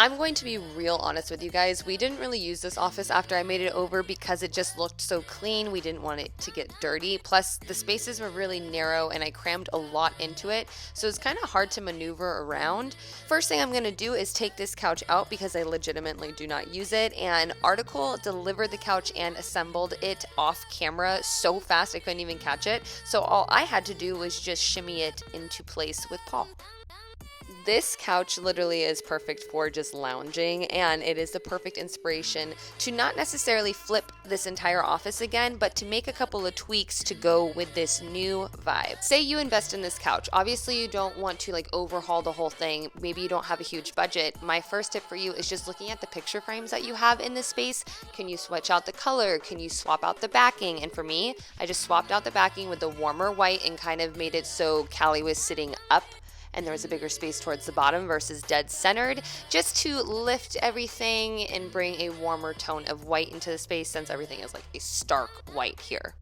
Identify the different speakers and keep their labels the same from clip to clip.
Speaker 1: I'm going to be real honest with you guys. We didn't really use this office after I made it over because it just looked so clean. We didn't want it to get dirty. Plus, the spaces were really narrow and I crammed a lot into it, so it's kind of hard to maneuver around. First thing I'm going to do is take this couch out because I legitimately do not use it, and Article delivered the couch and assembled it off camera so fast I couldn't even catch it. So all I had to do was just shimmy it into place with Paul. This couch literally is perfect for just lounging, and it is the perfect inspiration to not necessarily flip this entire office again, but to make a couple of tweaks to go with this new vibe. Say you invest in this couch. Obviously, you don't want to like overhaul the whole thing. Maybe you don't have a huge budget. My first tip for you is just looking at the picture frames that you have in this space. Can you switch out the color? Can you swap out the backing? And for me, I just swapped out the backing with the warmer white and kind of made it so Callie was sitting up and there was a bigger space towards the bottom versus dead centered, just to lift everything and bring a warmer tone of white into the space since everything is like a stark white here.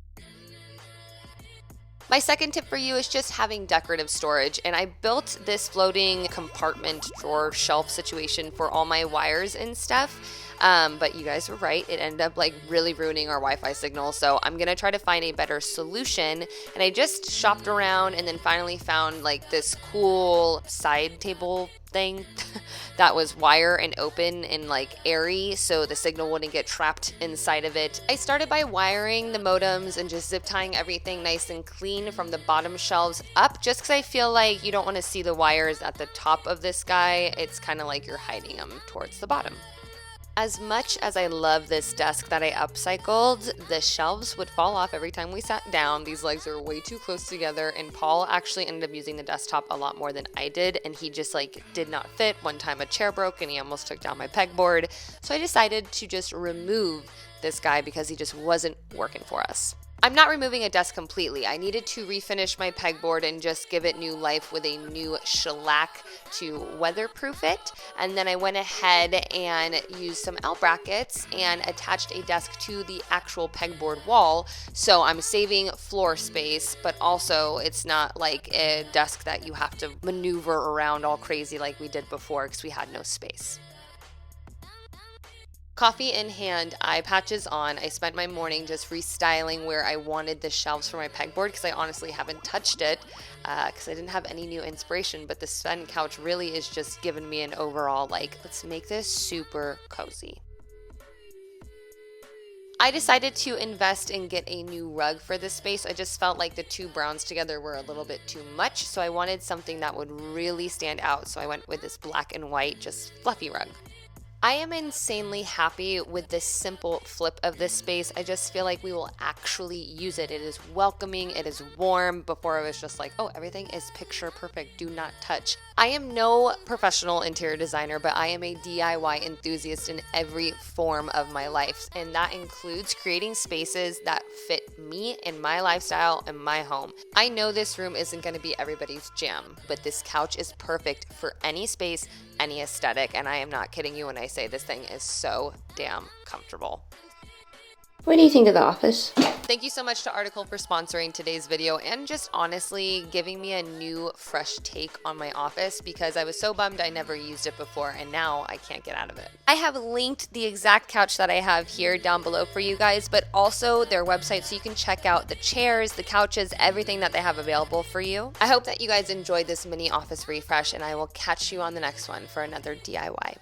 Speaker 1: My second tip for you is just having decorative storage, and I built this floating compartment drawer shelf situation for all my wires and stuff. But you guys were right, it ended up like really ruining our Wi-Fi signal, so I'm gonna try to find a better solution. And I just shopped around and then finally found like this cool side table thing that was wire and open and like airy, so the signal wouldn't get trapped inside of it. I started by wiring the modems and just zip tying everything nice and clean from the bottom shelves up, just because I feel like you don't want to see the wires at the top of this guy. It's kind of like you're hiding them towards the bottom. As much as I love this desk that I upcycled, the shelves would fall off every time we sat down. These legs are way too close together, and Paul actually ended up using the desktop a lot more than I did, and he just like did not fit. One time a chair broke and he almost took down my pegboard. So I decided to just remove this guy because he just wasn't working for us. I'm not removing a desk completely. I needed to refinish my pegboard and just give it new life with a new shellac to weatherproof it. And then I went ahead and used some L brackets and attached a desk to the actual pegboard wall. So I'm saving floor space, but also it's not like a desk that you have to maneuver around all crazy like we did before because we had no space. Coffee in hand, eye patches on. I spent my morning just restyling where I wanted the shelves for my pegboard because I honestly haven't touched it because I didn't have any new inspiration, but the Sven couch really is just giving me an overall like, let's make this super cozy. I decided to invest and get a new rug for this space. I just felt like the two browns together were a little bit too much, so I wanted something that would really stand out, so I went with this black and white, just fluffy rug. I am insanely happy with this simple flip of this space. I just feel like we will actually use it. It is welcoming, it is warm. Before I was just like, oh, everything is picture perfect, do not touch. I am no professional interior designer, but I am a DIY enthusiast in every form of my life. And that includes creating spaces that fit me and my lifestyle and my home. I know this room isn't gonna be everybody's jam, but this couch is perfect for any space, any aesthetic, and I am not kidding you when I say this thing is so damn comfortable.
Speaker 2: What do you think of The Office?
Speaker 1: Thank you so much to Article for sponsoring today's video and just honestly giving me a new fresh take on my office because I was so bummed I never used it before and now I can't get out of it. I have linked the exact couch that I have here down below for you guys, but also their website so you can check out the chairs, the couches, everything that they have available for you. I hope that you guys enjoyed this mini office refresh and I will catch you on the next one for another DIY.